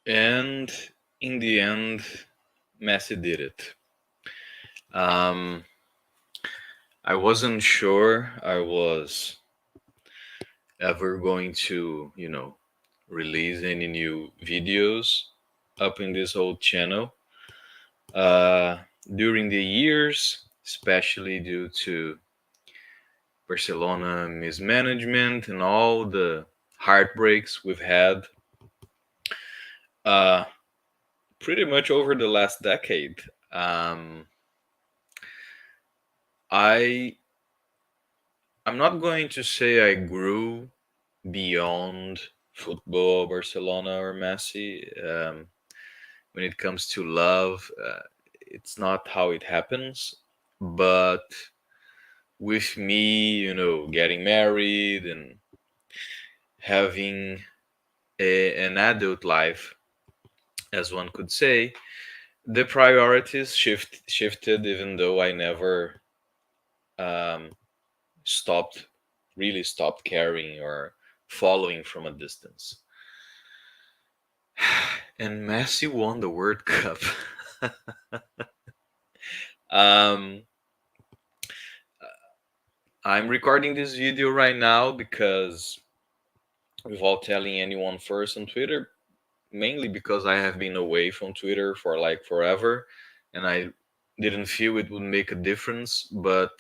And in the end, Messi did it. Um, I wasn't sure I was ever going to, release any new videos up in this old channel. Uh, During the years, especially due to Barcelona mismanagement and all the heartbreaks we've had, uh, pretty much over the last decade. Um, I I'm not going to say I grew beyond football, Barcelona or Messi. When it comes to love, it's not how it happens. But with me, getting married and having an adult life, as one could say, the priorities shifted. Even though I never um, stopped, really stopped caring or following from a distance. And Messi won the World Cup. um, I'm recording this video right now because, without telling anyone first on Twitter, mainly because I have been away from Twitter for like forever, and I didn't feel it would make a difference. But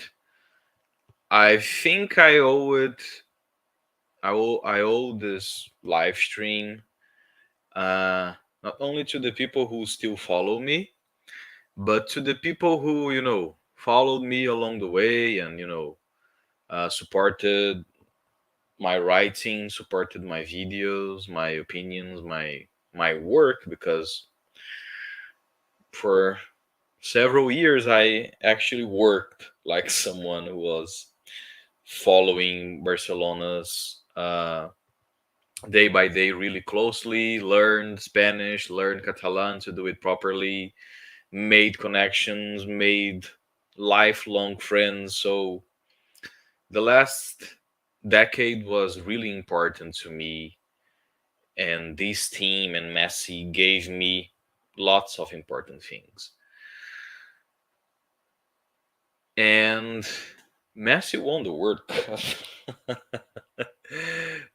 I think I owe this live stream, uh, not only to the people who still follow me, but to the people who followed me along the way and supported my writing, supported my videos, my opinions, my work, because for several years I actually worked like someone who was following Barcelona's day by day really closely, learned Spanish, learned Catalan to do it properly, made connections, made lifelong friends. So the last decade was really important to me, and this team and Messi gave me lots of important things. And Messi won the World Cup.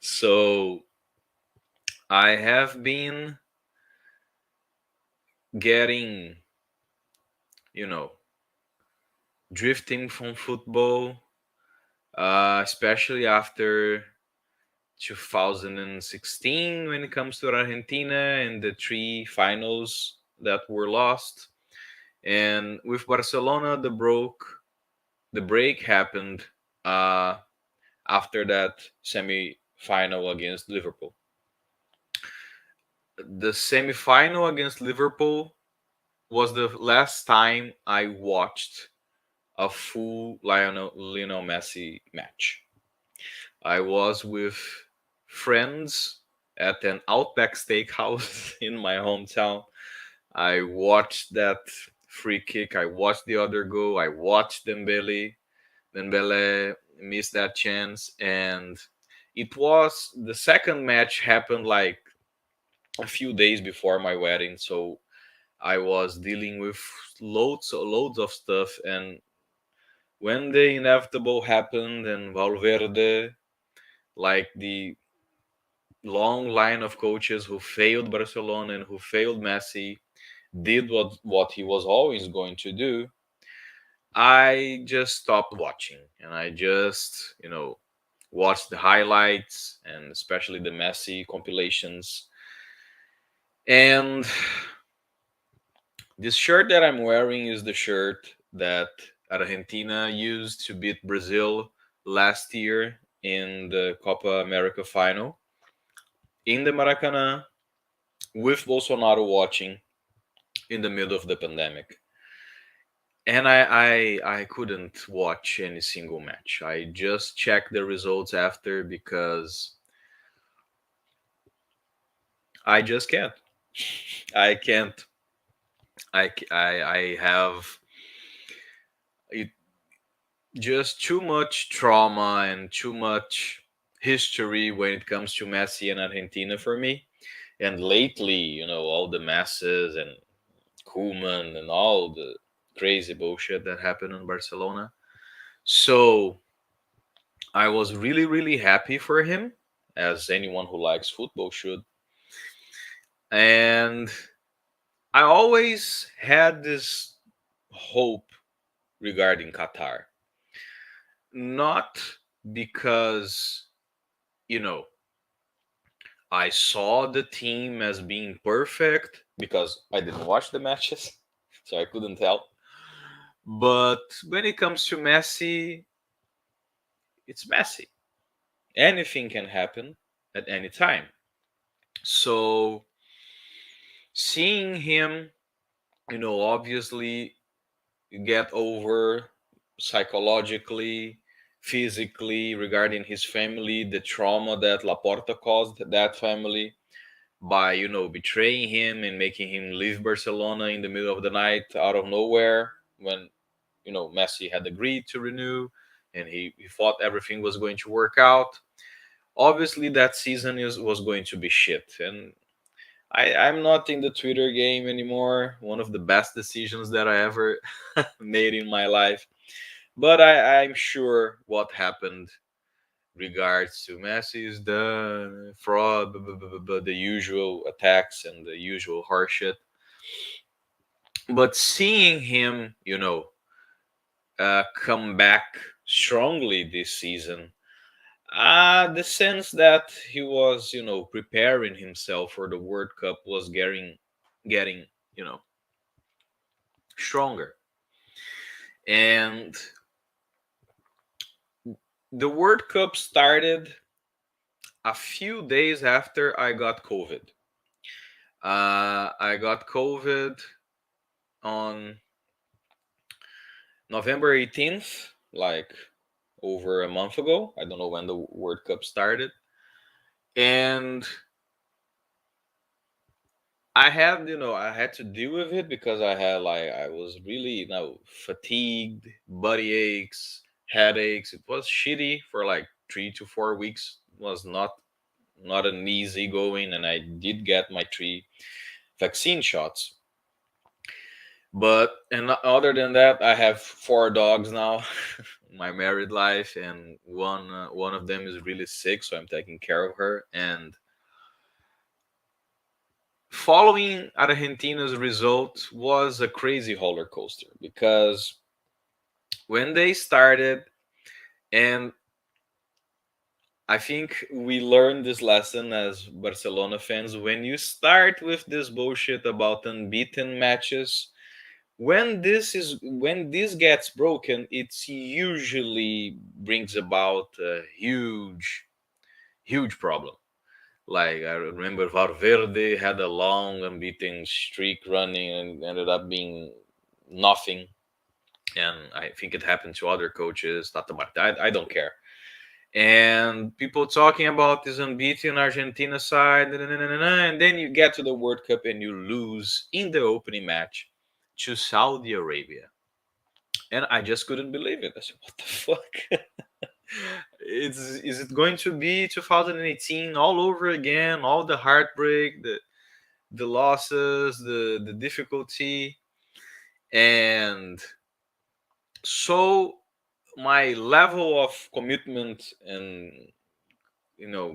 So I have been getting, you know, drifting from football, especially after 2016 when it comes to Argentina and the three finals that were lost. And with Barcelona, the break happened uh, after that semi-final against Liverpool. The semi-final against Liverpool was the last time I watched a full Lionel Messi match. I was with friends at an Outback Steakhouse in my hometown. I watched that free kick. I watched the other goal. I watched Dembele missed that chance, and it was the second match happened like a few days before my wedding, so I was dealing with loads of stuff. And when the inevitable happened and Valverde, like the long line of coaches who failed Barcelona and who failed Messi, did what he was always going to do, I just stopped watching and I just, watched the highlights and especially the Messi compilations. And this shirt that I'm wearing is the shirt that Argentina used to beat Brazil last year in the Copa America final in the Maracanã, with Bolsonaro watching in the middle of the pandemic. And I couldn't watch any single match. I just checked the results after because I just can't. I can't. I have it, just too much trauma and too much history when it comes to Messi and Argentina for me. And lately, all the masses and Koeman and all the crazy bullshit that happened in Barcelona. So I was really, really happy for him, as anyone who likes football should. And I always had this hope regarding Qatar. Not because, you know, I saw the team as being perfect, because I didn't watch the matches, so I couldn't tell. But when it comes to Messi, it's Messi. Anything can happen at any time. So seeing him, obviously get over psychologically, physically, regarding his family, the trauma that Laporta caused that family by, betraying him and making him leave Barcelona in the middle of the night out of nowhere when, Messi had agreed to renew and he thought everything was going to work out. Obviously, that season was going to be shit. And I'm not in the Twitter game anymore. One of the best decisions that I ever made in my life. But I'm sure what happened regards to Messi is the fraud, the usual attacks and the usual horseshit. But seeing him, come back strongly this season, the sense that he was, preparing himself for the World Cup was getting, you know, stronger. And the World Cup started a few days after I got COVID. I got COVID on November 18th, like over a month ago. I don't know when the World Cup started. And I had to deal with it because I was really, fatigued, body aches, headaches. It was shitty for like 3 to 4 weeks. It was not an easy going, and I did get my 3 vaccine shots. But and other than that, I have 4 dogs now, my married life, and one of them is really sick, so I'm taking care of her. And following Argentina's result was a crazy roller coaster because when they started, and I think we learned this lesson as Barcelona fans, when you start with this bullshit about unbeaten matches, when this gets broken, it's usually brings about a huge problem. Like I remember Valverde had a long unbeaten streak running and ended up being nothing. And I think it happened to other coaches. Tata Martino, I don't care. And people talking about this unbeaten Argentina side, and then you get to the World Cup and you lose in the opening match to Saudi Arabia. And I just couldn't believe it. I said, "What the fuck? Is it going to be 2018 all over again? All the heartbreak, the losses, the difficulty, and so my level of commitment and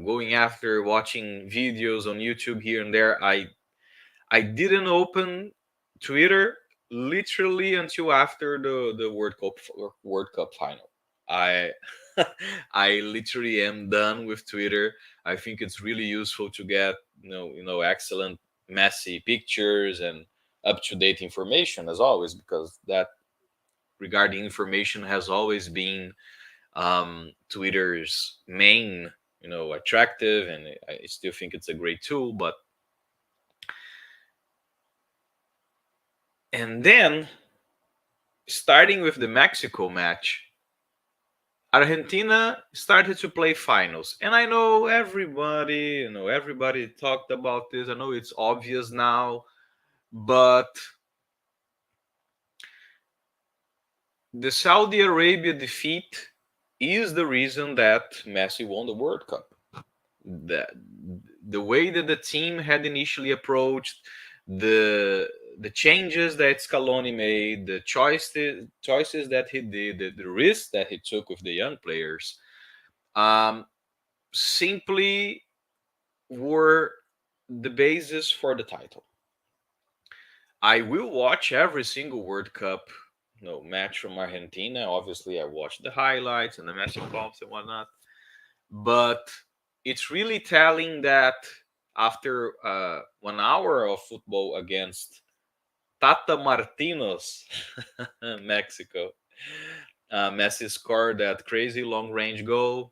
going after watching videos on YouTube here and there, I didn't open Twitter literally until after the World Cup final. I I literally am done with Twitter. I think it's really useful to get excellent messy pictures and up to date information as always, because that regarding information has always been Twitter's main attractive, and I still think it's a great tool. But and then starting with the Mexico match, Argentina started to play finals. And I know everybody talked about this. I know it's obvious now, but the Saudi Arabia defeat is the reason that Messi won the World Cup. That the way that the team had initially approached, the the changes that Scaloni made, the choices that he did, the risks that he took with the young players, um, simply were the basis for the title. I will watch every single World Cup, match from Argentina. Obviously, I watch the highlights and the Messi bumps and whatnot. But it's really telling that after 1 hour of football against Tata Martino's Mexico, Messi scored that crazy long range goal,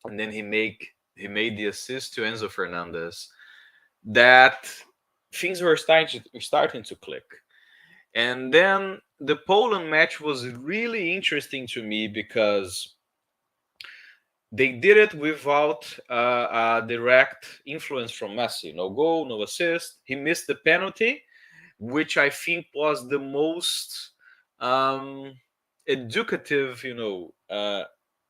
and then he made the assist to Enzo Fernandez. That things were starting to click. And then the Poland match was really interesting to me because they did it without a direct influence from Messi. No goal, no assist. He missed the penalty, which I think was the most um, educative,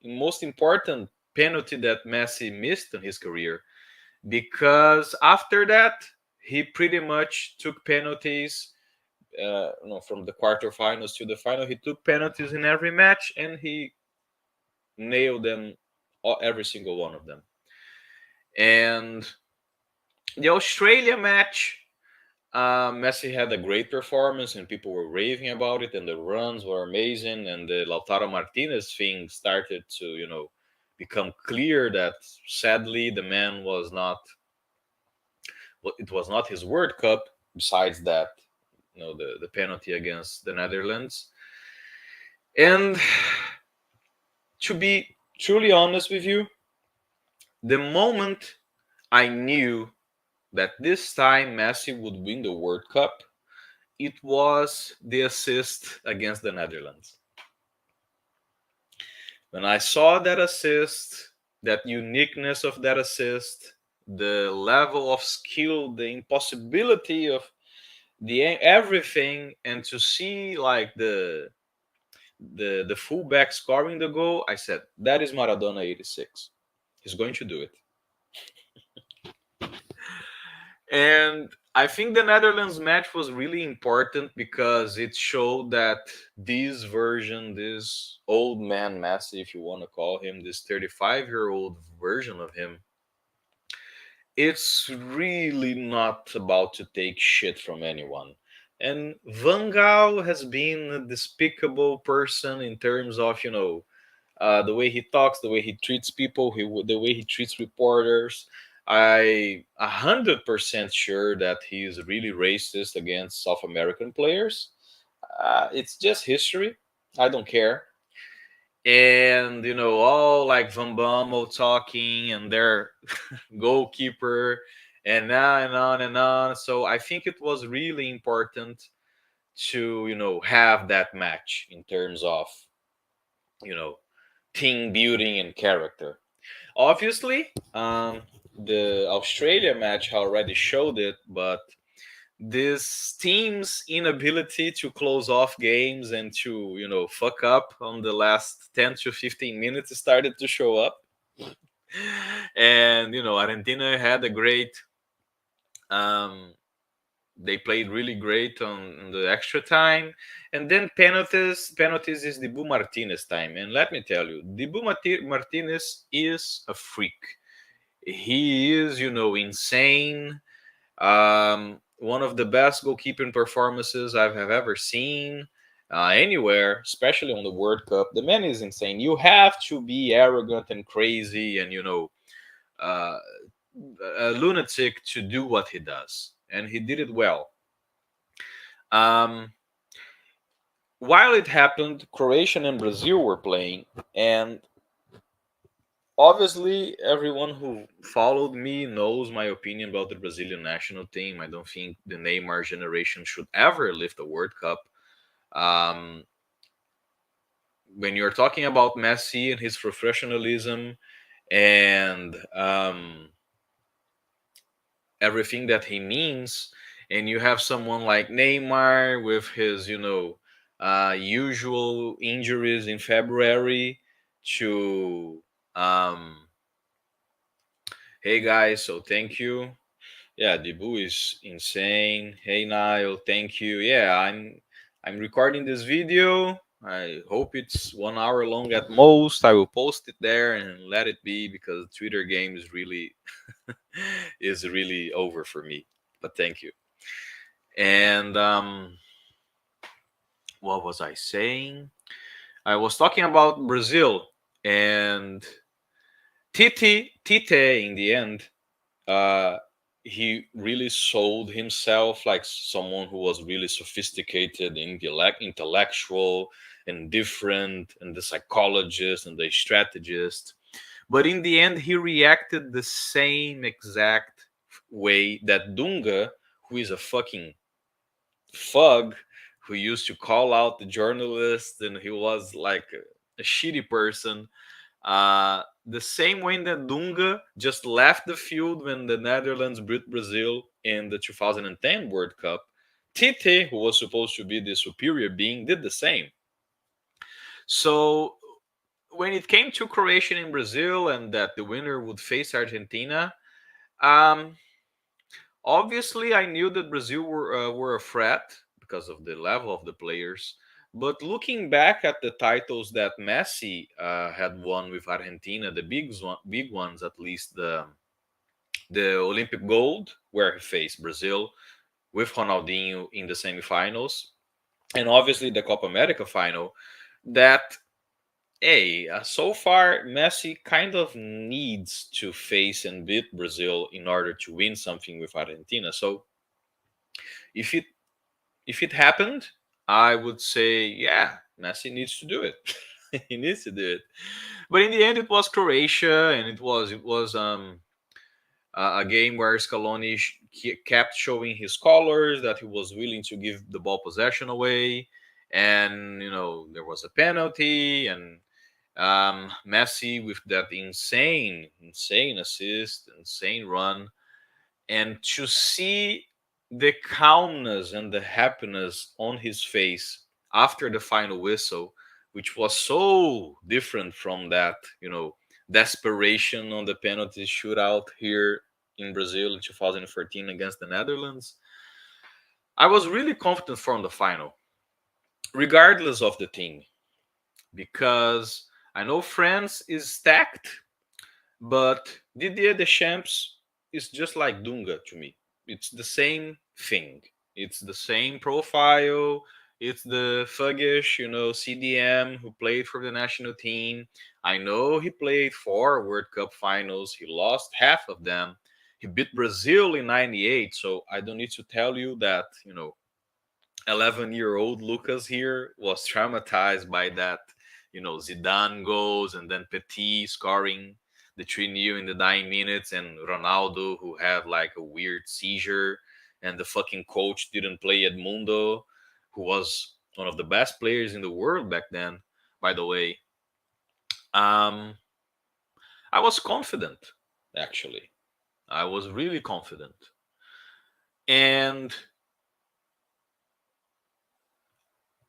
most important penalty that Messi missed in his career. Because after that, he pretty much took penalties. From the quarterfinals to the final, he took penalties in every match, and he nailed them, every single one of them. And the Australia match, Messi had a great performance, and people were raving about it, and the runs were amazing, and the Lautaro Martinez thing started to, become clear that sadly the man was not. Well, it was not his World Cup. Besides that, the penalty against the Netherlands. And to be truly honest with you, the moment I knew that this time Messi would win the World Cup, it was the assist against the Netherlands. When I saw that assist, that uniqueness of that assist, the level of skill, the impossibility of the everything, and to see like the fullback scoring the goal, I said that is Maradona 86. He's going to do it. And I think the Netherlands match was really important because it showed that this version, this old man Messi, if you want to call him, this 35-year-old version of him, it's really not about to take shit from anyone. And Van Gaal has been a despicable person in terms of, the way he talks, the way he treats people, the way he treats reporters. I 100% sure that he is really racist against South American players. It's just history. I don't care. And all like Van Bommel talking and their goalkeeper, and on and on and on. So I think it was really important to have that match in terms of you know team building and character. Obviously, the Australia match already showed it, but this team's inability to close off games and to fuck up on the last 10 to 15 minutes started to show up. And Argentina had a great um, they played really great on the extra time, and then penalties is Dibu Martinez time. And let me tell you, Martinez is a freak. He is insane. One of the best goalkeeping performances I have ever seen anywhere, especially on the World Cup. The man is insane. You have to be arrogant and crazy and uh, a lunatic to do what he does, and he did it well. Um, while it happened, Croatia and Brazil were playing, and obviously everyone who followed me knows my opinion about the Brazilian national team. I don't think the Neymar generation should ever lift a World Cup. Um, when you're talking about Messi and his professionalism and everything that he means, and you have someone like Neymar with his, usual injuries in February to um, Hey guys, so thank you. Yeah, Debu is insane. Hey Niall, thank you. Yeah, I'm recording this video. I hope it's 1 hour long at most. I will post it there and let it be because Twitter game is really is really over for me. But thank you. And what was I saying? I was talking about Brazil and Tite in the end. uh, he really sold himself like someone who was really sophisticated, intellectual, and different, and the psychologist and the strategist. But in the end, he reacted the same exact way that Dunga, who is a fucking thug, who used to call out the journalists, and he was like a shitty person, the same way that Dunga just left the field when the Netherlands beat Brazil in the 2010 World Cup. Tite, who was supposed to be the superior being, did the same. So when it came to Croatia and Brazil and that the winner would face Argentina, um, obviously I knew that Brazil were a threat because of the level of the players. But looking back at the titles that Messi had won with Argentina, the big ones, at least the Olympic gold, where he faced Brazil with Ronaldinho in the semifinals, and obviously the Copa America final. That hey, so far Messi kind of needs to face and beat Brazil in order to win something with Argentina. So if it happened, I would say yeah, Messi needs to do it. He needs to do it. But in the end, it was Croatia, and it was a game where Scaloni kept showing his colors, that he was willing to give the ball possession away, and there was a penalty, and Messi with that insane assist, insane run, and to see the calmness and the happiness on his face after the final whistle, which was so different from that desperation on the penalty shootout here in Brazil in 2014 against the Netherlands. I was really confident from the final, regardless of the team, because I know France is stacked, but Didier Deschamps is just like Dunga to me. It's the same thing. It's the same profile. It's the thuggish, CDM who played for the national team. I know he played 4 World Cup finals. He lost half of them. He beat Brazil in '98. So I don't need to tell you that, 11-year-old Lucas here was traumatized by that, Zidane goals and then Petit scoring the 3-0 in the dying minutes, and Ronaldo who had like a weird seizure, and the fucking coach didn't play Edmundo, who was one of the best players in the world back then, by the way. Um, I was confident, actually. I was really confident. And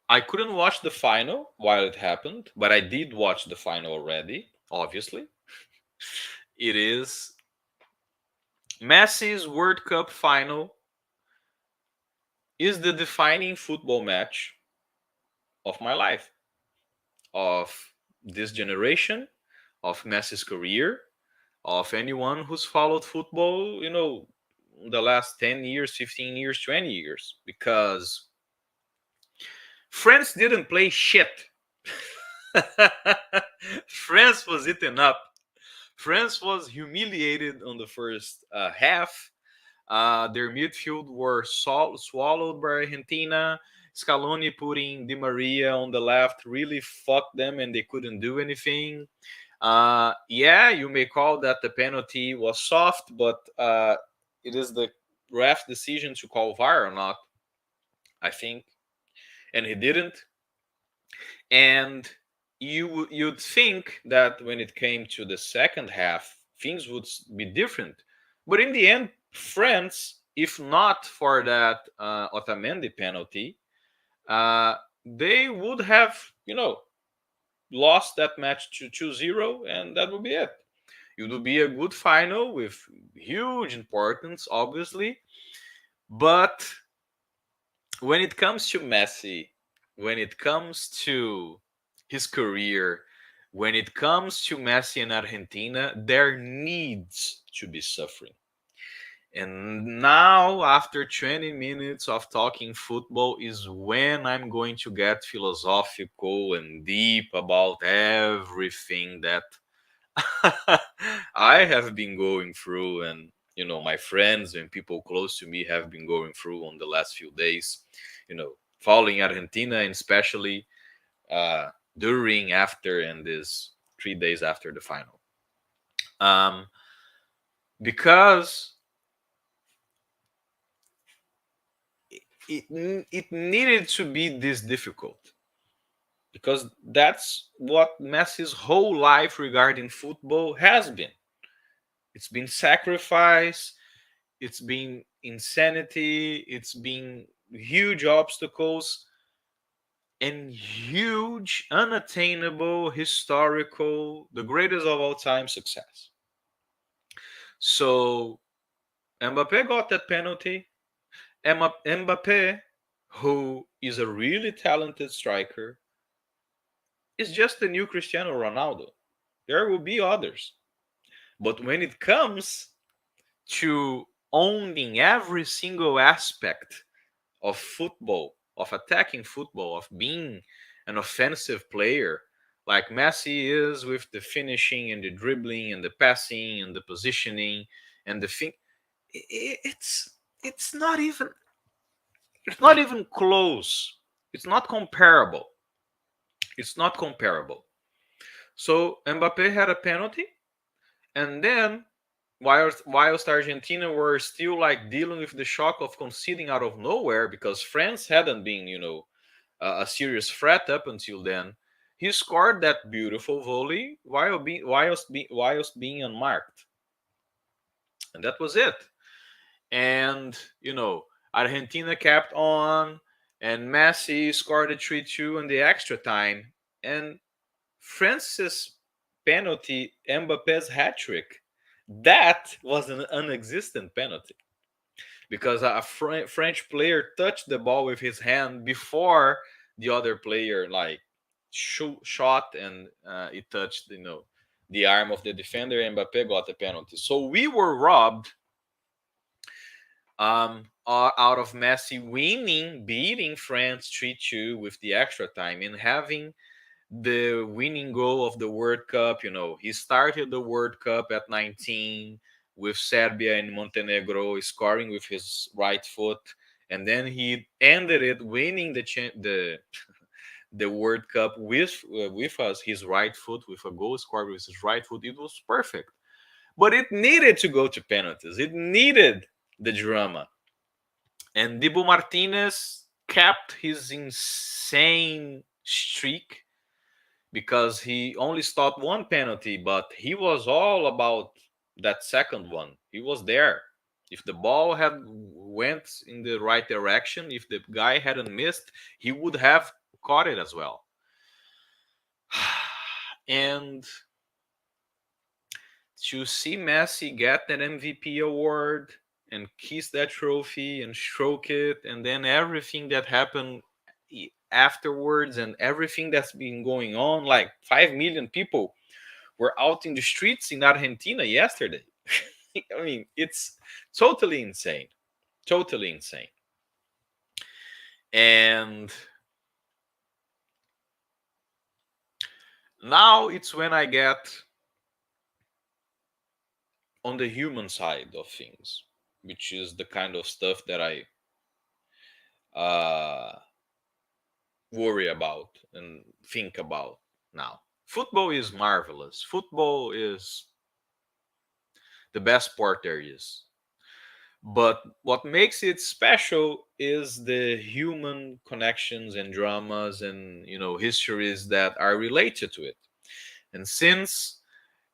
I couldn't watch the final while it happened, but I did watch the final already, obviously. It is Messi's World Cup final is the defining football match of my life, of this generation, of Messi's career, of anyone who's followed football, the last 10 years, 15 years, 20 years, because France didn't play shit. France was eaten up. France was humiliated on the first half. Their midfield were swallowed by Argentina. Scaloni putting Di Maria on the left really fucked them, and they couldn't do anything. Yeah, you may call that the penalty was soft, but it is the ref decision to call VAR or not, I think, and he didn't. And you'd think that when it came to the second half, things would be different. But in the end, France, if not for that Otamendi penalty, uh, they would have, lost that match to 2-0, and that would be it. It will be a good final with huge importance, obviously. But when it comes to Messi, when it comes to his career, when it comes to Messi and Argentina, there needs to be suffering. And now, after 20 minutes of talking football, is when I'm going to get philosophical and deep about everything that I have been going through, and my friends and people close to me have been going through on the last few days. Following Argentina, and especially during, after, and this 3 days after the final. Um, because it needed to be this difficult, because that's what Messi's whole life regarding football has been. It's been sacrifice, it's been insanity, it's been huge obstacles, and huge, unattainable, historical, the greatest of all time success. So Mbappe got that penalty. Mbappe, who is a really talented striker, is just the new Cristiano Ronaldo. There will be others. But when it comes to owning every single aspect of football, of attacking football, of being an offensive player, like Messi is with the finishing and the dribbling and the passing and the positioning and the thing, it's it's not even it's not even close. It's not comparable. It's not comparable. So Mbappe had a penalty, and then whilst Argentina were still like dealing with the shock of conceding out of nowhere, because France hadn't been, a serious threat up until then, he scored that beautiful volley whilst being unmarked, and that was it. And Argentina kept on, and Messi scored a 3-2 in the extra time, and France's penalty, Mbappe's hat trick, that was an unexistent penalty, because a French player touched the ball with his hand before the other player like shot, and it touched the arm of the defender. Mbappe got the penalty, so we were robbed out of Messi beating France 3-2 with the extra time, and having the winning goal of the World Cup. He started the World Cup at 19 with Serbia and Montenegro, scoring with his right foot, and then he ended it winning the World Cup with us his right foot, with a goal scored with his right foot. It was perfect, but it needed to go to penalties. It needed the drama, and Dibu Martinez kept his insane streak, because he only stopped one penalty, but he was all about that second one. He was there. If the ball had went in the right direction, if the guy hadn't missed, he would have caught it as well. And to see Messi get that MVP award and kiss that trophy and stroke it, and then everything that happened afterwards, and everything that's been going on, like 5 million people were out in the streets in Argentina yesterday. I mean, it's totally insane. Totally insane. And now it's when I get on the human side of things, which is the kind of stuff that I worry about and think about now. Football is marvelous. Football is the best sport there is. But what makes it special is the human connections and dramas and histories that are related to it. And since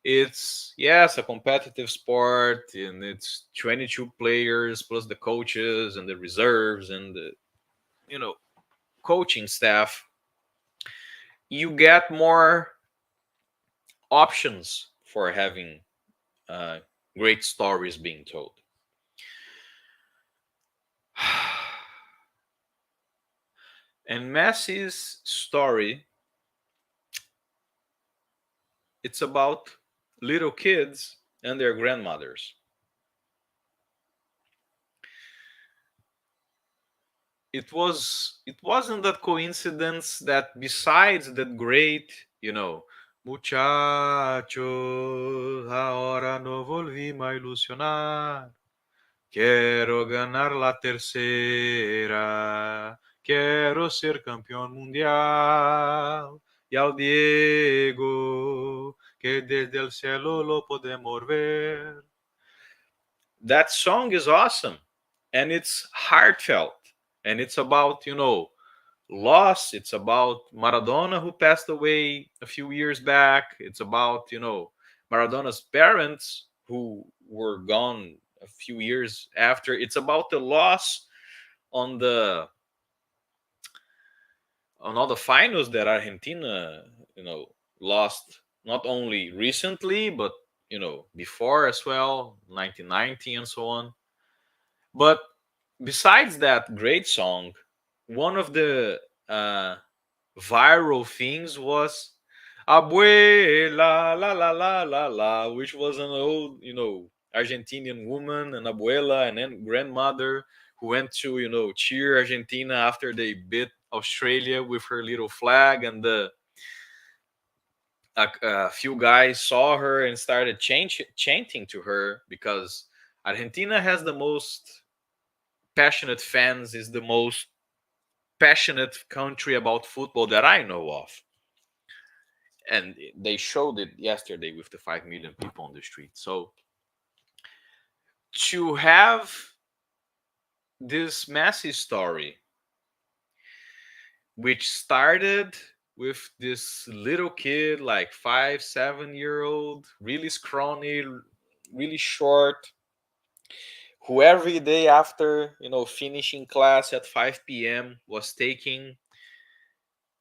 it's, yes, a competitive sport, and it's 22 players plus the coaches and the reserves and the you know coaching staff, you get more options for having uh, great stories being told. And Messi's story, it's about little kids and their grandmothers. It wasn't that coincidence that besides that great, muchachos, ahora no volvimos a ilusionar. Quiero ganar la tercera. Quiero ser campeón mundial. Y al Diego, que desde el cielo lo podemos ver. That song is awesome. And it's heartfelt. And it's about, loss. It's about Maradona, who passed away a few years back. It's about, Maradona's parents, who were gone a few years after. It's about the loss on the on all the finals that Argentina, lost, not only recently but before as well, 1990 and so on. But besides that great song, one of the uh, viral things was Abuela, la la la la la, which was an old, Argentinian woman, an abuela, and then grandmother who went to, cheer Argentina after they beat Australia with her little flag, and a few guys saw her and started chanting to her because Argentina has the most passionate fans, is the most passionate country about football that I know of. And they showed it yesterday with the 5 million people on the street. So to have this Messi story, which started with this little kid, like 5, 7 year old, really scrawny, really short, who every day after finishing class at 5 p.m. was taken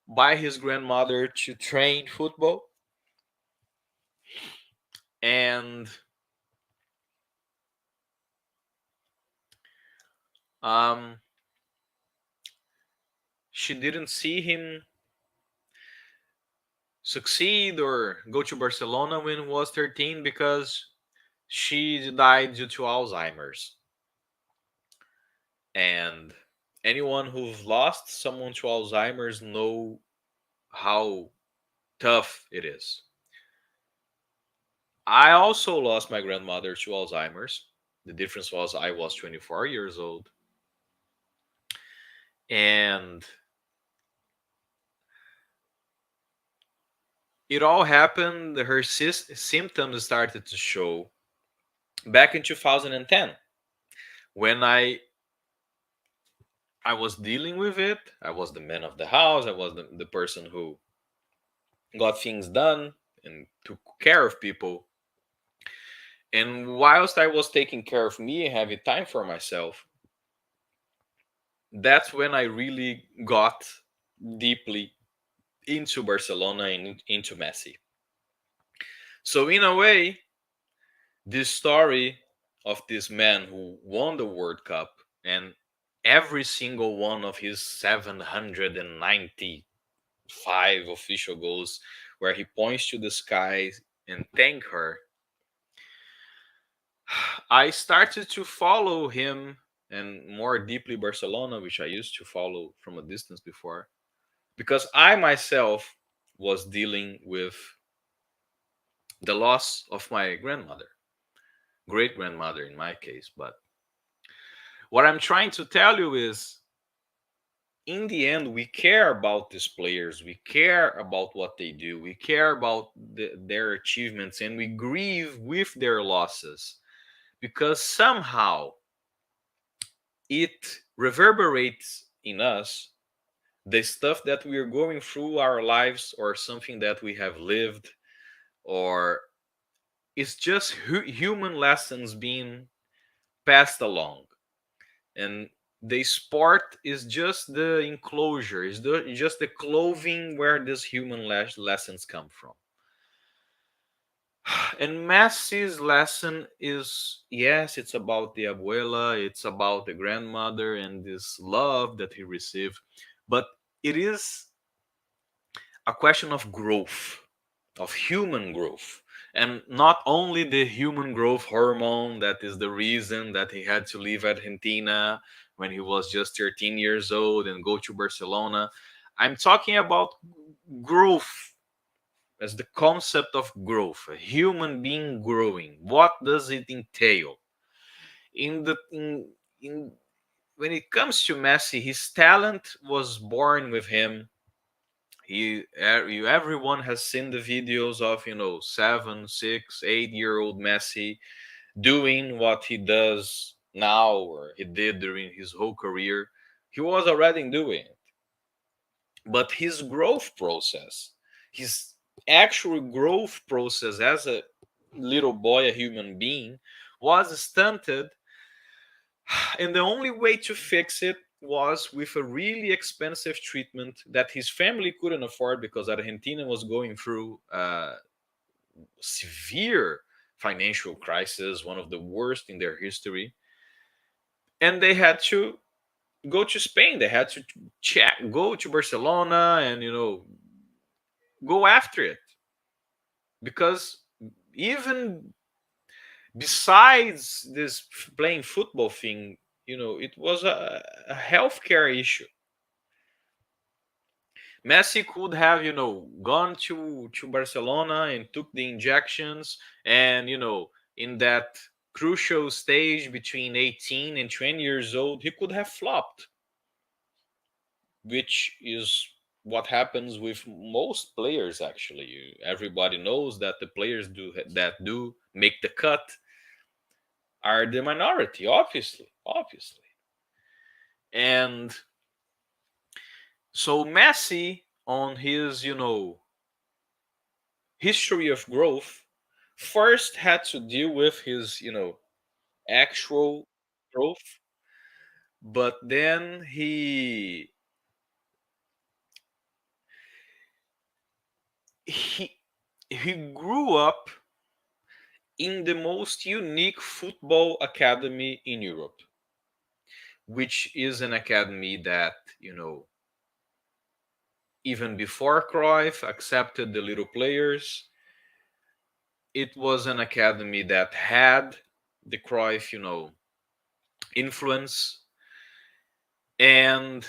by his grandmother to train football. And um, she didn't see him succeed or go to Barcelona when he was 13 because she died due to Alzheimer's. And anyone who's lost someone to Alzheimer's know how tough it is. I also lost my grandmother to Alzheimer's. The difference was I was 24 years old. And it all happened, her symptoms started to show back in 2010 when I was dealing with it. I was the man of the house. I was the person who got things done and took care of people. And whilst I was taking care of me and having time for myself, that's when I really got deeply into Barcelona and into Messi. So, in a way, this story of this man who won the World Cup and every single one of his 795 official goals, where he points to the sky and thank her, I started to follow him and more deeply Barcelona, which I used to follow from a distance before, because I myself was dealing with the loss of my grandmother, great grandmother in my case. But what I'm trying to tell you is, in the end, we care about these players, we care about what they do, we care about their achievements, and we grieve with their losses because somehow it reverberates in us the stuff that we are going through our lives, or something that we have lived, or it's just human lessons being passed along. And the sport is just the enclosure, is just the clothing where these human lessons come from. And Messi's lesson is, yes, it's about the abuela, it's about the grandmother and this love that he received, but it is a question of growth, of human growth. And not only the human growth hormone that is the reason that he had to leave Argentina when he was just 13 years old and go to Barcelona. I'm talking about growth as the concept of growth, a human being growing. What does it entail? In the in when it comes to Messi, his talent was born with him. Everyone has seen the videos of 7, 6, 8 year old Messi doing what he does now or he did during his whole career. He was already doing it, but his growth process, his actual growth process as a little boy, a human being, was stunted. And the only way to fix it was with a really expensive treatment that his family couldn't afford because Argentina was going through a severe financial crisis, one of the worst in their history. And they had to go to Spain. They had to go to Barcelona and, go after it. Because even besides this playing football thing, it was a healthcare issue. Messi could have, gone to Barcelona and took the injections, and in that crucial stage between 18 and 20 years old, he could have flopped, which is what happens with most players. Actually, everybody knows that the players do make the cut are the minority, obviously. And so Messi, on his history of growth, first had to deal with his actual growth, but then he he grew up in the most unique football academy in Europe, which is an academy that even before Cruyff accepted the little players, it was an academy that had the Cruyff influence. And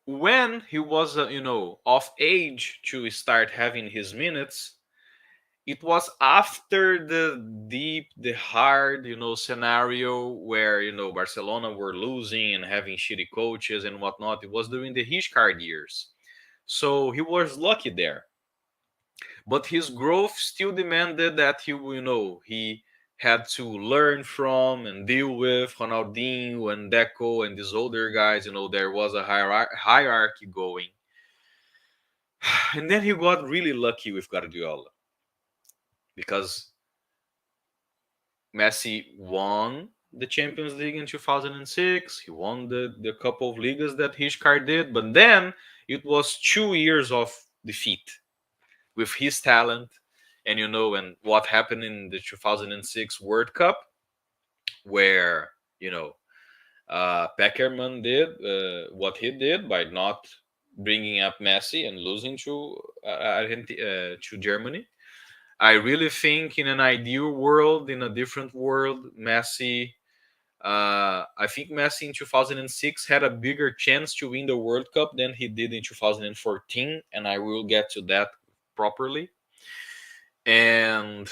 when he was of age to start having his minutes, it was after the hard scenario where Barcelona were losing and having shitty coaches and whatnot. It was during the Rijkaard years, so he was lucky there. But his growth still demanded that he had to learn from and deal with Ronaldinho and Deco and these older guys. There was a hierarchy going. And then he got really lucky with Guardiola because Messi won the Champions League in 2006. He won the couple of leagues that Rijkaard did, but then it was 2 years of defeat with his talent. And and what happened in the 2006 World Cup, where Peckerman did what he did by not bringing up Messi and losing to Germany. I really think in an ideal world, in a different world, Messi. I think Messi in 2006 had a bigger chance to win the World Cup than he did in 2014, and I will get to that properly. And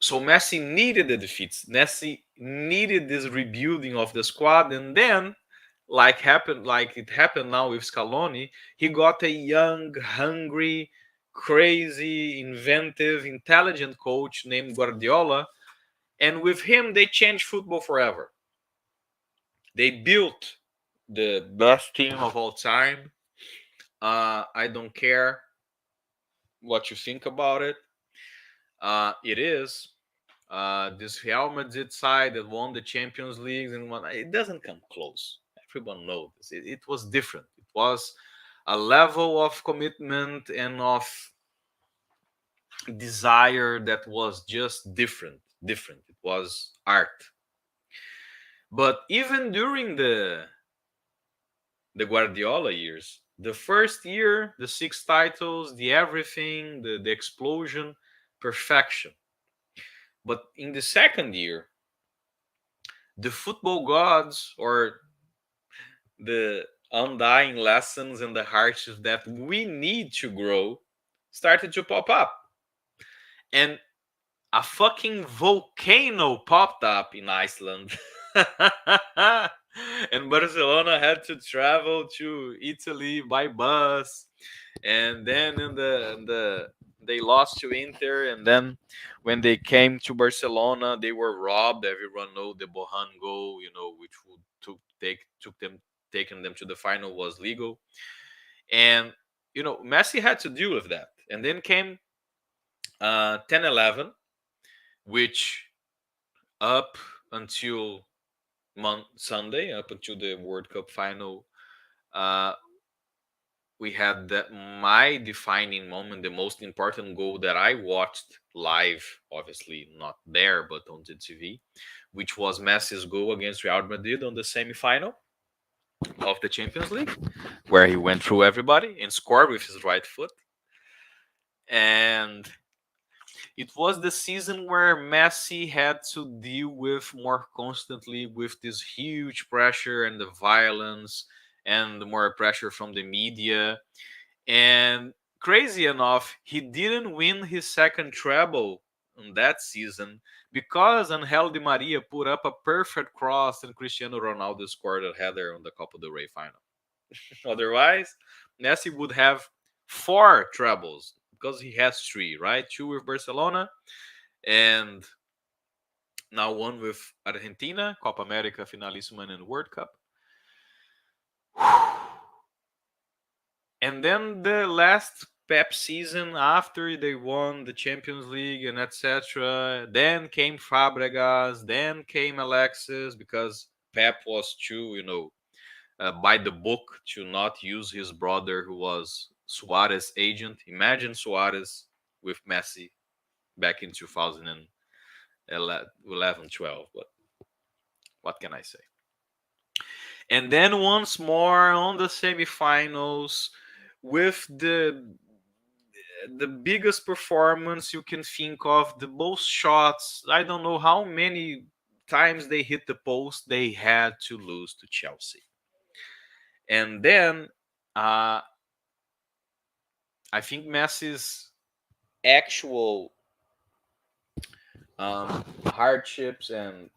so Messi needed the defeats. Messi needed this rebuilding of the squad, and then, like it happened now with Scaloni, he got a young, hungry, crazy, inventive, intelligent coach named Guardiola, and with him they changed football forever. They built the best team of all time. I don't care what you think about it. It is this Real Madrid side that won the Champions League and won. It doesn't come close. Everyone knows this. It was different. It was a level of commitment and of desire that was just different. It was art. But even during the Guardiola years, the first year, the six titles, the everything, the explosion, perfection. But in the second year, the football gods, or the undying lessons and the hardships that we need to grow, started to pop up. And a fucking volcano popped up in Iceland. And Barcelona had to travel to Italy by bus. And then they lost to Inter, and then when they came to Barcelona, they were robbed. Everyone know the Bohan goal, which would took them taking them to the final was legal. And Messi had to deal with that. And then came 10-11, which up until Sunday, up until the World Cup final, uh, we had my defining moment, the most important goal that I watched live, obviously not there, but on the TV, which was Messi's goal against Real Madrid on the semifinal of the Champions League, where he went through everybody and scored with his right foot. And it was the season where Messi had to deal with more constantly with this huge pressure and the violence and more pressure from the media. And crazy enough, he didn't win his second treble in that season because Angel Di Maria put up a perfect cross and Cristiano Ronaldo scored a header on the Copa del Rey final. Otherwise, Messi would have four trebles because he has three, right? Two with Barcelona and now one with Argentina, Copa America, Finalissima, and World Cup. And then the last Pep season after they won the Champions League and etc. Then came Fabregas, then came Alexis because Pep was too, by the book to not use his brother who was Suarez' agent. Imagine Suarez with Messi back in 2011, 12. But what can I say? And then once more on the semifinals with the biggest performance you can think of, the most shots. I don't know how many times they hit the post. They had to lose to Chelsea. And then I think Messi's actual hardships and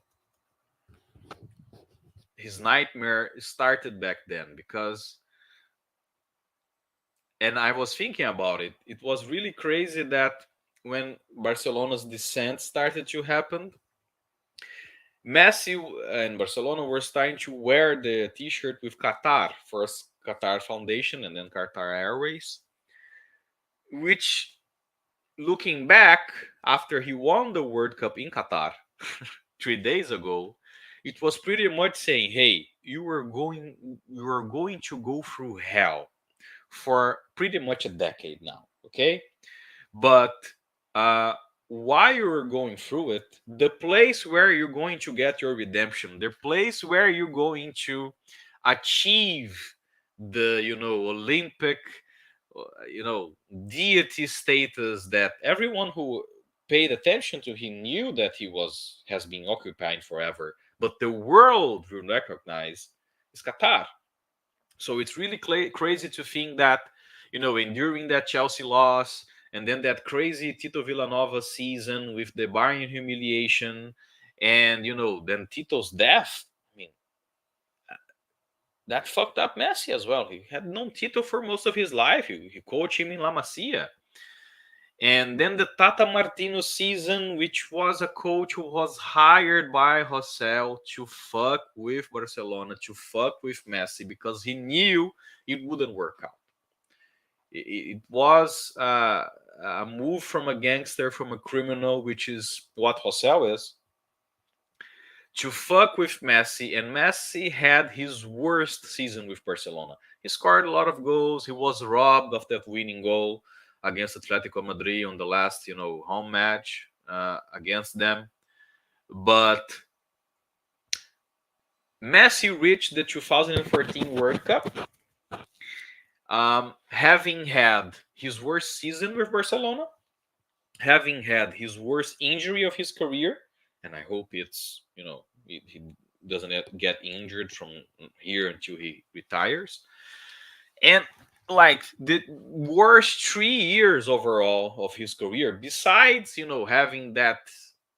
his nightmare started back then because, and I was thinking about it, it was really crazy that when Barcelona's descent started to happen, Messi and Barcelona were starting to wear the t-shirt with Qatar, first Qatar Foundation and then Qatar Airways, which, looking back, after he won the World Cup in Qatar 3 days ago, it was pretty much saying, "Hey, you are going to go through hell for pretty much a decade now, okay? But uh, while you're going through it, the place where you're going to get your redemption, the place where you're going to achieve the Olympic deity status that everyone who paid attention to him knew that he has been occupying forever, but the world will recognize is Qatar. So it's really crazy to think that, enduring that Chelsea loss and then that crazy Tito Villanova season with the Bayern humiliation and, then Tito's death. I mean, that fucked up Messi as well. He had known Tito for most of his life. He coached him in La Masia. And then the Tata Martino season, which was a coach who was hired by Rosell to fuck with Barcelona, to fuck with Messi, because he knew it wouldn't work out. It was a move from a gangster, from a criminal, which is what Rosell is, to fuck with Messi, and Messi had his worst season with Barcelona. He scored a lot of goals. He was robbed of that winning goal against Atletico Madrid on the last, home match against them. But Messi reached the 2014 World Cup, having had his worst season with Barcelona, having had his worst injury of his career, and I hope it's, he doesn't get injured from here until he retires, and like the worst 3 years overall of his career, besides, having that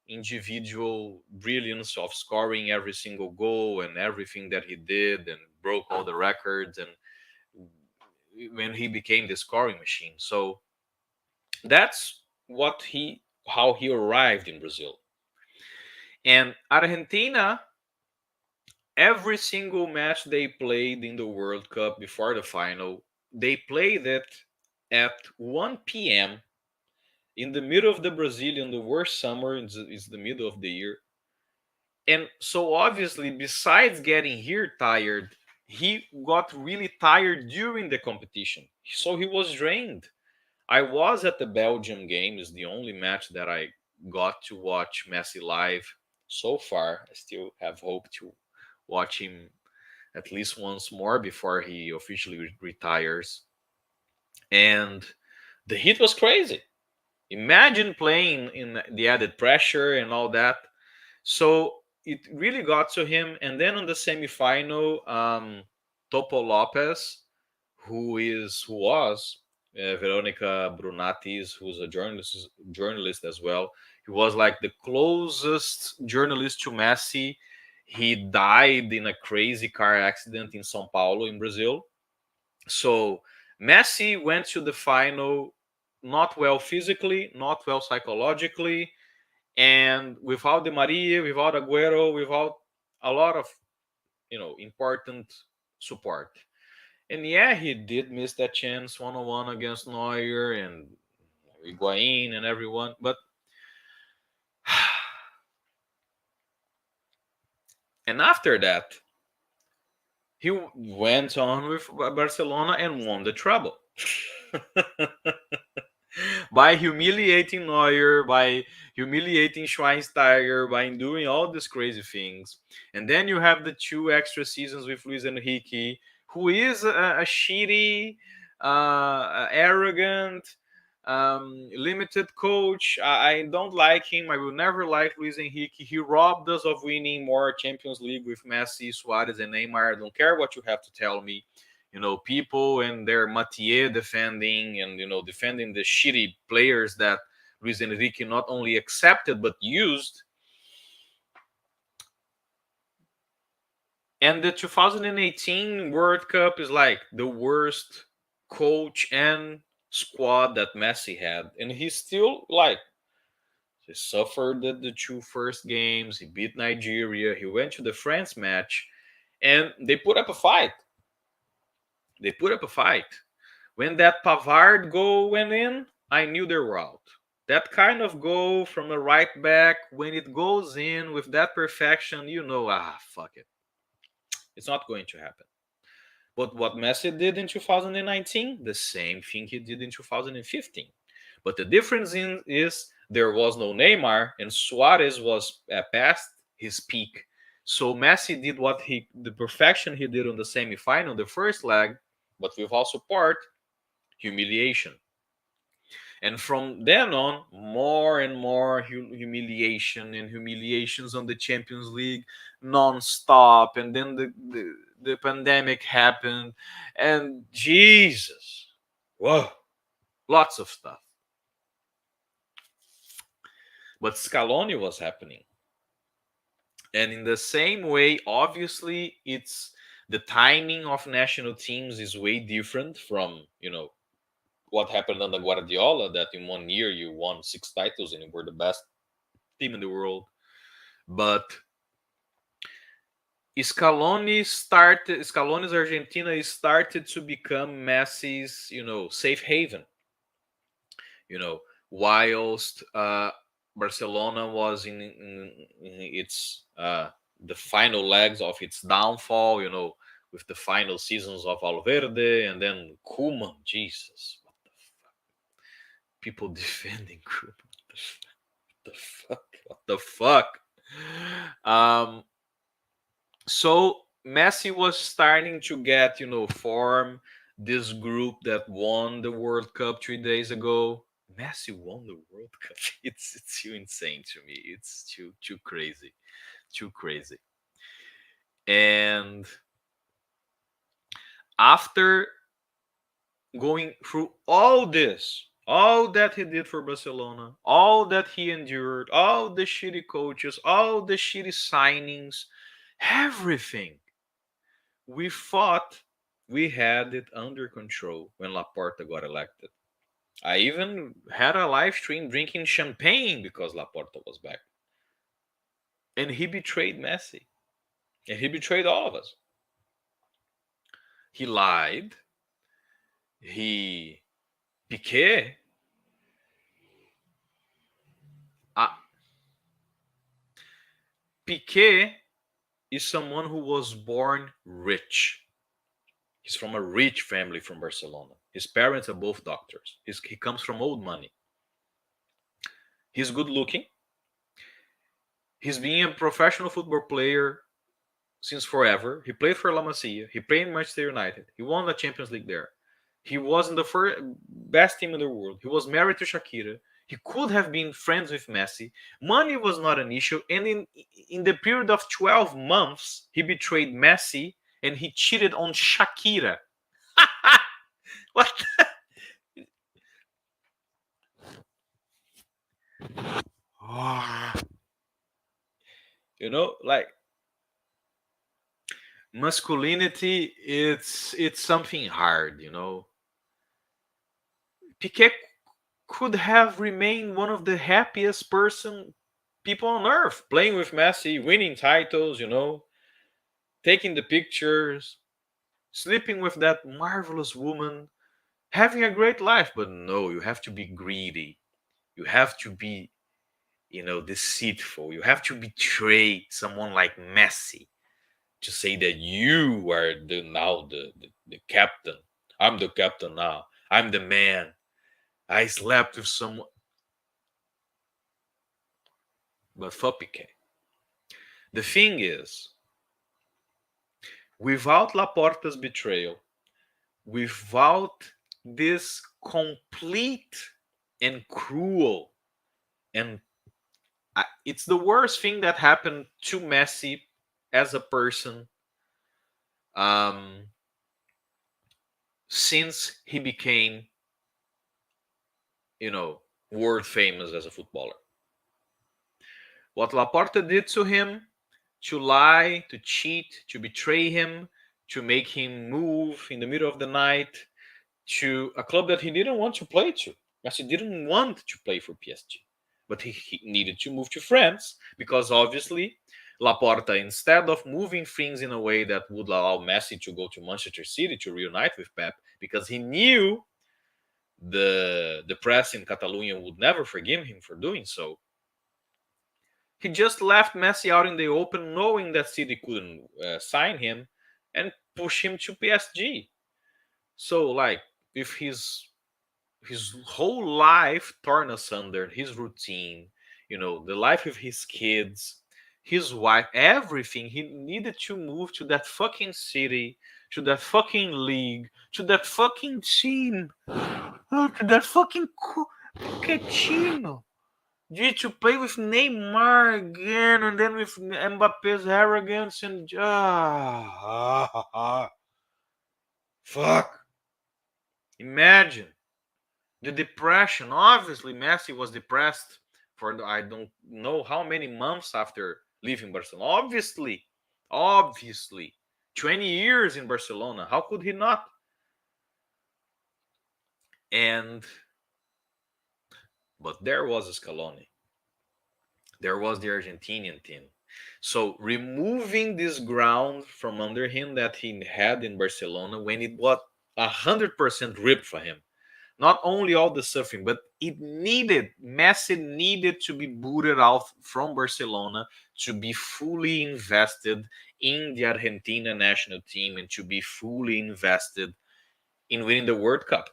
individual brilliance of scoring every single goal and everything that he did and broke all the records, and when he became the scoring machine. So that's how he arrived in Brazil. And Argentina, every single match they played in the World Cup before the final, they played it at 1 p.m. in the middle of the Brazilian, the worst summer, is the middle of the year. And so obviously, besides getting here tired, he got really tired during the competition. So he was drained. I was at the Belgium game. It's the only match that I got to watch Messi live so far. I still have hope to watch him at least once more before he officially retires. And the heat was crazy. Imagine playing in the added pressure and all that. So it really got to him. And then on the semifinal, Topo Lopez, who was Veronica Brunati's, who's a journalist as well. He was like the closest journalist to Messi. He died in a crazy car accident in São Paulo, in Brazil. So Messi went to the final not well physically, not well psychologically, and without Di Maria, without Aguero, without a lot of important support. And yeah, he did miss that chance 1-on-1 against Neuer and Higuain and everyone. But and after that, he went on with Barcelona and won the treble. By humiliating Neuer, by humiliating Schweinsteiger, by doing all these crazy things. And then you have the 2 extra seasons with Luis Enrique, who is a shitty, arrogant, limited coach. I don't like him. I will never like Luis Enrique. He robbed us of winning more Champions League with Messi, Suarez, and Neymar. I don't care what you have to tell me. People and their Mathieu defending and defending the shitty players that Luis Enrique not only accepted but used. And the 2018 World Cup is like the worst coach and squad that Messi had, and he still he suffered the 2 first games. He beat Nigeria. He went to the France match, and they put up a fight. When that Pavard goal went in, I knew they were out. That kind of goal from a right back, when it goes in with that perfection, fuck it. It's not going to happen. But what Messi did in 2019, the same thing he did in 2015. But the difference is there was no Neymar and Suarez was past his peak. So Messi did the perfection he did on the semifinal, the first leg, but without support, humiliation. And from then on, more and more humiliation and humiliations on the Champions League non-stop. And then the pandemic happened. And Jesus, whoa, lots of stuff. But Scaloni was happening. And in the same way, obviously, it's the timing of national teams is way different from, what happened under Guardiola, that in 1 year you won 6 titles and you were the best team in the world. But Scaloni's Argentina started to become Messi's, safe haven. Whilst Barcelona was in its the final legs of its downfall, with the final seasons of Valverde and then Koeman. Jesus, what the fuck? People defending Koeman. What the fuck? What the fuck? Um, so Messi was starting to get, form this group that won the World Cup 3 days ago. Messi won the World Cup. It's too insane to me. It's too crazy, too crazy. And after going through all this, all that he did for Barcelona, all that he endured, all the shitty coaches, all the shitty signings, everything, we thought we had it under control when Laporta got elected. I even had a live stream drinking champagne because Laporta was back. And he betrayed Messi. And he betrayed all of us. He lied. He Piqué. Uh, Piqué is someone who was born rich. He's from a rich family from Barcelona. His parents are both doctors. He comes from old money. He's good looking. He's been a professional football player since forever. He played for La Masia. He played in Manchester United. He won the Champions League there. He was in the first best team in the world. He was married to Shakira. He could have been friends with Messi. Money was not an issue. And in the period of 12 months, he betrayed Messi and he cheated on Shakira. What? Like masculinity, it's something hard. Piquet could have remained one of the happiest people on earth, playing with Messi, winning titles, taking the pictures, sleeping with that marvelous woman, having a great life. But no, you have to be greedy. You have to be, deceitful. You have to betray someone like Messi to say that you are the captain. I'm the captain now. I'm the man. I slept with someone. But for Piqué, the thing is, without Laporta's betrayal, without this complete and cruel, and it's the worst thing that happened to Messi as a person since he became, world famous as a footballer. What Laporta did to him, to lie, to cheat, to betray him, to make him move in the middle of the night to a club that he didn't want to play to. Messi didn't want to play for PSG, but he needed to move to France because obviously Laporta, instead of moving things in a way that would allow Messi to go to Manchester City to reunite with Pep, because he knew the press in Catalonia would never forgive him for doing so, he just left Messi out in the open, knowing that City couldn't sign him, and push him to PSG. So, like, if his whole life torn asunder, his routine, the life of his kids, his wife, everything, he needed to move to that fucking city, to that fucking league, to that fucking team, to that fucking Pochettino. Did to play with Neymar again, and then with Mbappe's arrogance and fuck. Imagine the depression. Obviously, Messi was depressed for I don't know how many months after leaving Barcelona. Obviously, 20 years in Barcelona. How could he not? But there was Scaloni. There was the Argentinian team. So removing this ground from under him that he had in Barcelona when it was 100% ripped for him. Not only all the suffering, but Messi needed to be booted out from Barcelona to be fully invested in the Argentina national team and to be fully invested in winning the World Cup.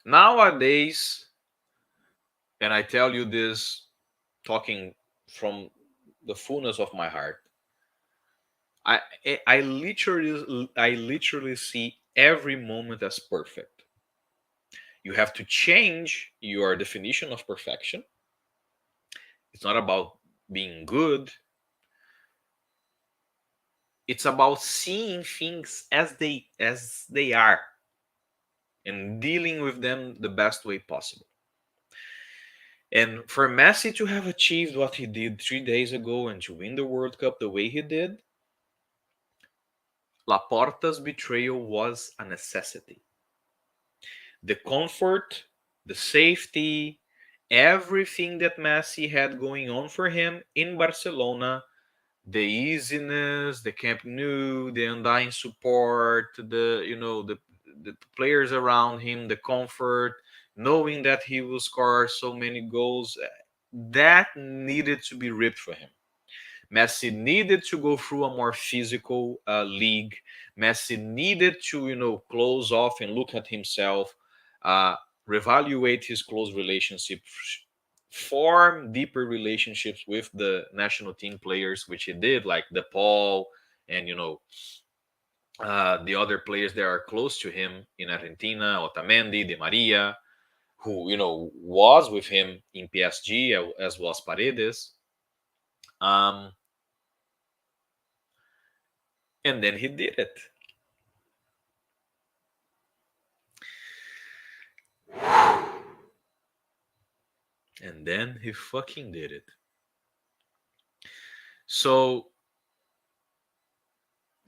Nowadays, and I tell you this talking from the fullness of my heart, I I literally see every moment as perfect. You have to change your definition of perfection. It's not about being good. It's about seeing things as they are and dealing with them the best way possible. And for Messi to have achieved what he did 3 days ago and to win the World Cup the way he did, Laporta's betrayal was a necessity. The comfort, the safety, everything that Messi had going on for him in Barcelona, the easiness, the Camp Nou, the undying support, the players around him, the comfort, knowing that he will score so many goals, that needed to be ripped for him. Messi needed to go through a more physical league. Messi needed to, close off and look at himself, uh, reevaluate his close relationships, form deeper relationships with the national team players, which he did, like De Paul and the other players that are close to him in Argentina, Otamendi, Di Maria, who was with him in PSG, as was Paredes. Um, and then he did it. And then he fucking did it. So,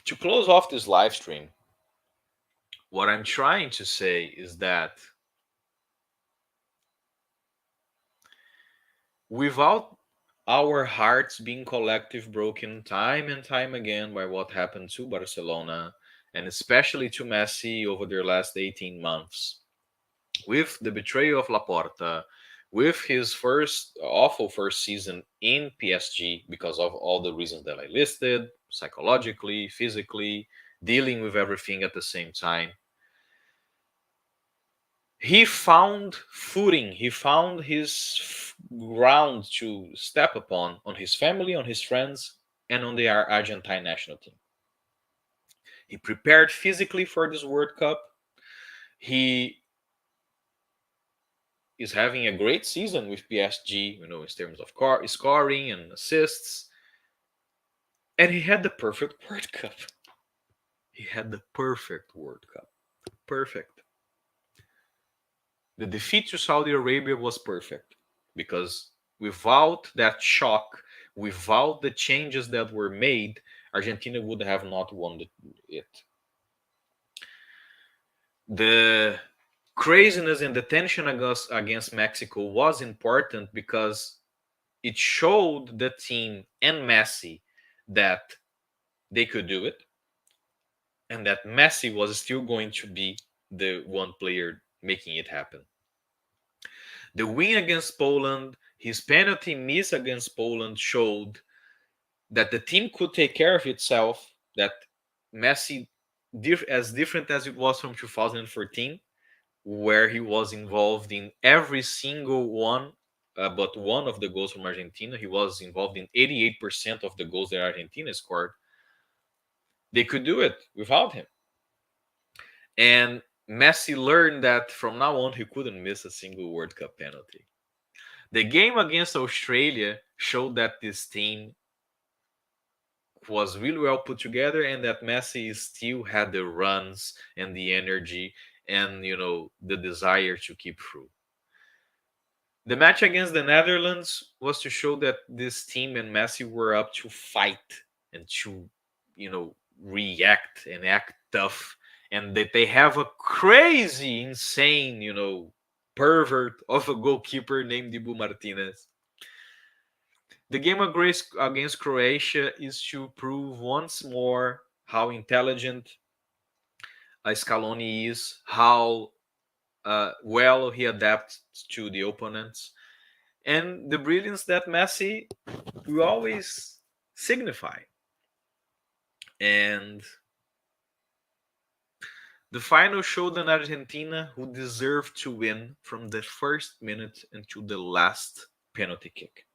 to close off this live stream, what I'm trying to say is that without our hearts being collective broken time and time again by what happened to Barcelona and especially to Messi over their last 18 months, with the betrayal of Laporta, with his awful first season in PSG because of all the reasons that I listed, psychologically, physically, dealing with everything at the same time. He found footing, he found his ground to step upon on his family, on his friends, and on the Argentine national team. He prepared physically for this World Cup. He is having a great season with PSG, in terms of scoring and assists. And he had the perfect World Cup. He had the perfect World Cup. Perfect. The defeat to Saudi Arabia was perfect because without that shock, without the changes that were made, Argentina would have not won it. The craziness and the tension against Mexico was important because it showed the team and Messi that they could do it and that Messi was still going to be the one player making it happen. The win against Poland, his penalty miss against Poland showed that the team could take care of itself, that Messi, as different as it was from 2014, where he was involved in every single one, but one of the goals from Argentina. He was involved in 88% of the goals that Argentina scored. They could do it without him. And Messi learned that from now on, he couldn't miss a single World Cup penalty. The game against Australia showed that this team was really well put together and that Messi still had the runs and the energy and the desire to keep through. The match against the Netherlands was to show that this team and Messi were up to fight and to, react and act tough, and that they have a crazy, insane, pervert of a goalkeeper named Dibu Martinez. The game against Croatia is to prove once more how intelligent Scaloni is, how well he adapts to the opponents, and the brilliance that Messi will always signify. And the final showed an Argentina who deserved to win from the first minute until the last penalty kick.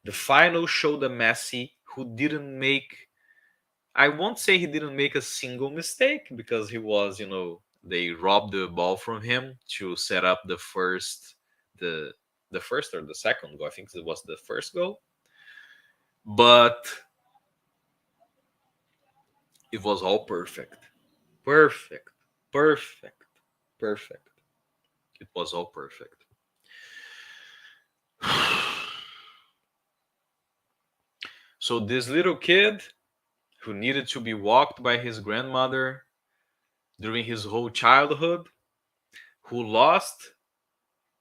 The final showed a Messi who didn't make, I won't say he didn't make a single mistake, because he was, they robbed the ball from him to set up the the first or the second goal. I think it was the first goal. But it was all perfect. Perfect. Perfect. Perfect. It was all perfect. So this little kid who needed to be walked by his grandmother during his whole childhood, who lost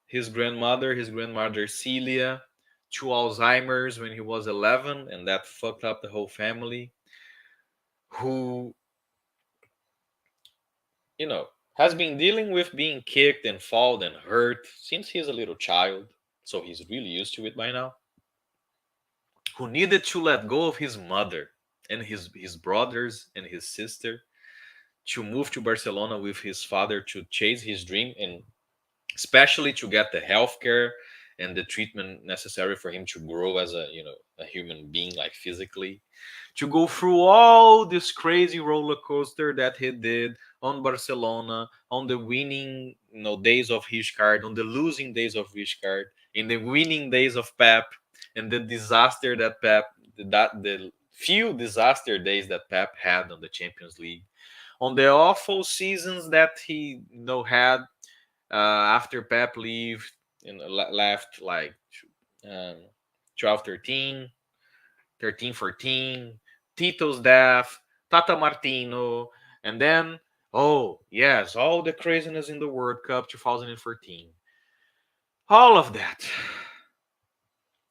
his grandmother Celia, to Alzheimer's when he was 11, and that fucked up the whole family, who, has been dealing with being kicked and fall and hurt since he's a little child, so he's really used to it by now, who needed to let go of his mother and his brothers and his sister to move to Barcelona with his father to chase his dream, and especially to get the healthcare and the treatment necessary for him to grow as a human being, like physically, to go through all this crazy roller coaster that he did on Barcelona, on the winning days of Rijkaard, on the losing days of Rijkaard, in the winning days of Pep, and the disaster that Pep, the few disaster days that Pep had on the Champions League, on the awful seasons that he had after Pep left, like um, 12, 13, 14, Tito's death, Tata Martino, and then, oh yes, all the craziness in the World Cup 2014. All of that.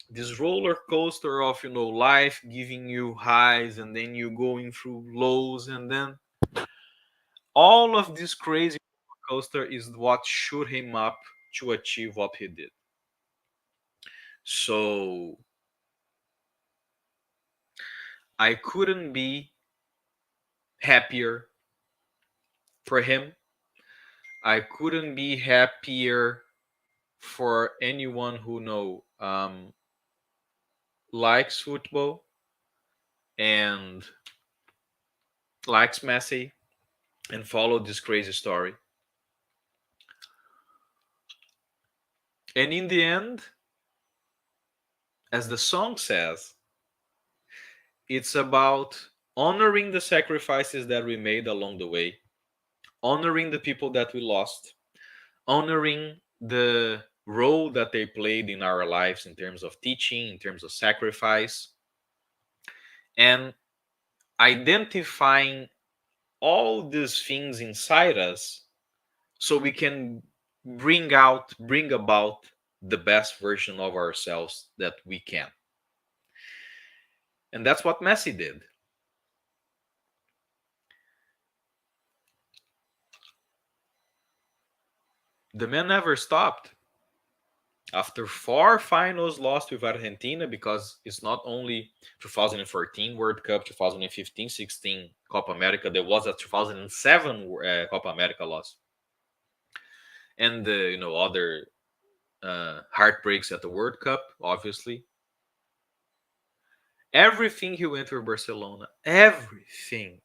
This roller coaster of life giving you highs, and then you going through lows, and then all of this crazy roller coaster is what shoot him up to achieve what he did. So I couldn't be happier for him. I couldn't be happier for anyone who likes football and likes Messi and follow this crazy story. And in the end, as the song says, it's about honoring the sacrifices that we made along the way, honoring the people that we lost, honoring the role that they played in our lives in terms of teaching, in terms of sacrifice, and identifying all these things inside us so we can bring about the best version of ourselves that we can. And that's what Messi did. The man never stopped. After 4 finals lost with Argentina, because it's not only 2014 World Cup, 2015-16 Copa America, there was a 2007 Copa America loss, and the other heartbreaks at the World Cup, obviously. Everything he went through Barcelona, everything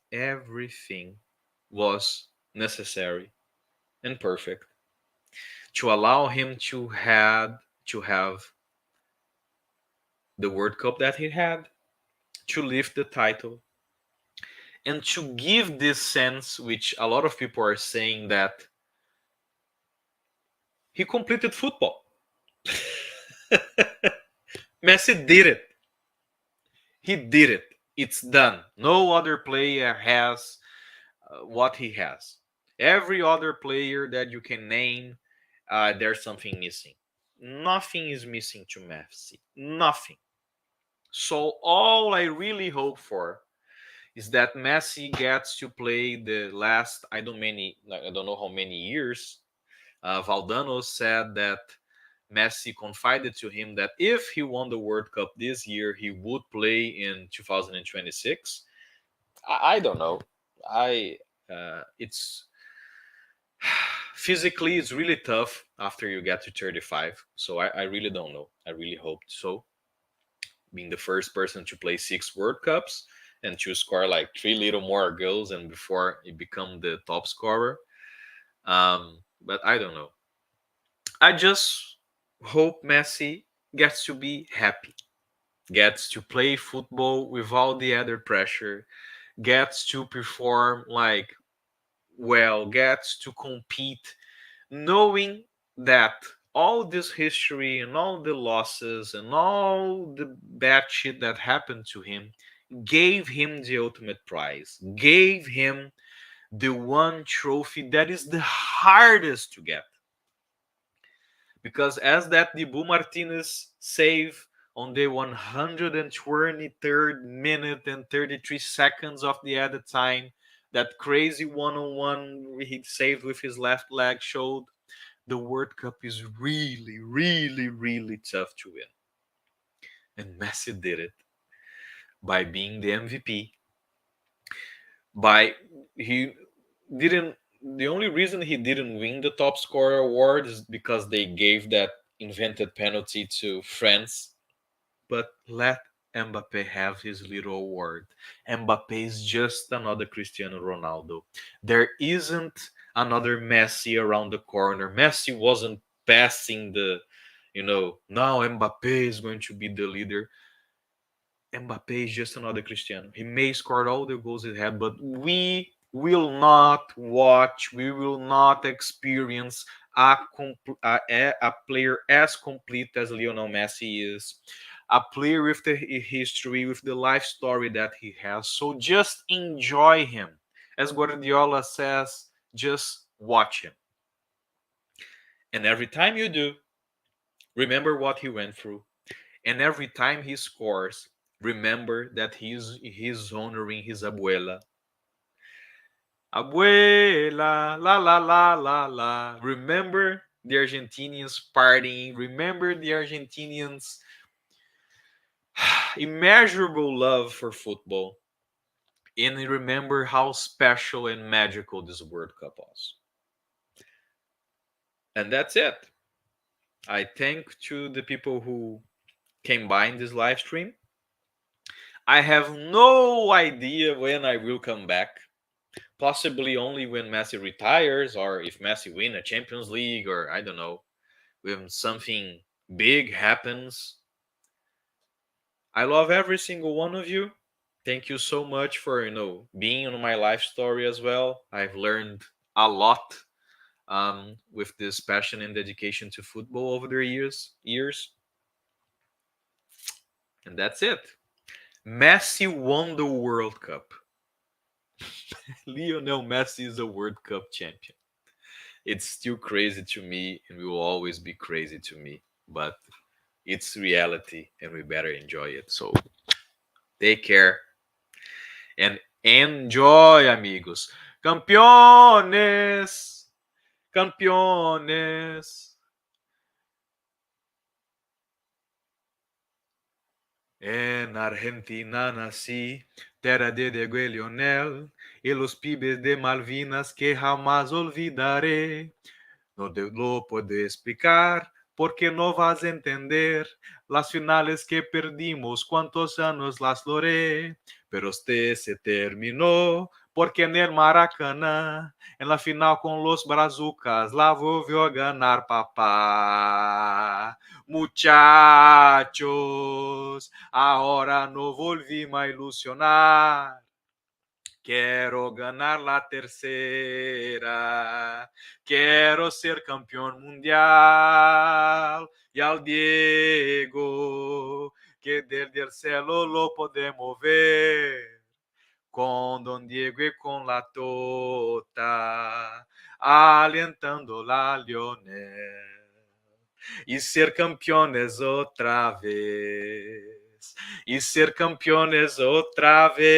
was necessary and perfect to allow him to have the World Cup that he had, to lift the title, and to give this sense, which a lot of people are saying, that he completed football. Messi did it. He did it. It's done. No other player has what he has. Every other player that you can name, there's something missing. Nothing is missing to Messi. Nothing. So all I really hope for is that Messi gets to play the last I don't know how many years. Valdano said that Messi confided to him that if he won the World Cup this year, he would play in 2026. I don't know. I It's physically it's really tough after you get to 35. So I really don't know. I really hope so. Being the first person to play 6 World Cups and to score like 3 little more goals and before he become the top scorer. But I don't know. I just hope Messi gets to be happy, gets to play football without the other pressure, gets to perform like well, gets to compete, knowing that all this history and all the losses and all the bad shit that happened to him gave him the ultimate prize, gave him the one trophy that is the hardest to get. Because as that Dibu Martinez save on the 123rd minute and 33 seconds of the added time, that crazy one-on-one he saved with his left leg showed the World Cup is really, really, really tough to win. And Messi did it by being the MVP. By he didn't The only reason he didn't win the top scorer award is because they gave that invented penalty to France. But let Mbappe have his little award. Mbappe is just another Cristiano Ronaldo. There isn't another Messi around the corner. Messi wasn't passing now Mbappe is going to be the leader. Mbappe is just another Cristiano. He may score all the goals he had, but we will not watch, we will not experience a player as complete as Lionel Messi is, a player with the history, with the life story that he has. So just enjoy him. As Guardiola says, just watch him. And every time you do, remember what he went through. And every time he scores, remember that he's honoring his abuela. Abuela, la la la la la. Remember the Argentinians partying. Remember the Argentinians' immeasurable love for football. And remember how special and magical this World Cup was. And that's it. I thank to the people who came by in this live stream. I have no idea when I will come back. Possibly only when Messi retires or if Messi win a Champions League or I don't know, when something big happens. I love every single one of you. Thank you so much for being on my life story as well. I've learned a lot with this passion and dedication to football over the years, and that's it. Messi won the World Cup. Lionel Messi is a World Cup champion. It's still crazy to me and will always be crazy to me, but it's reality and we better enjoy it. So take care and enjoy, amigos. Campeones! Campeones! En Argentina nací, terra de Diego y Lionel, y los pibes de Malvinas que jamás olvidaré. No te lo puedo explicar porque no vas a entender las finales que perdimos, cuántos años las logré, pero este se terminó porque en el Maracaná, en la final con los Brazucas, la volvió a ganar papá. Muchachos, ahora no volvimos a ilusionar. Quiero ganar la tercera, quiero ser campeón mundial. Y al Diego, que desde el cielo lo podemos ver, con Don Diego y con la Tota, alentando la Lionel. Y ser campeones otra vez. y ser campeones otra vez.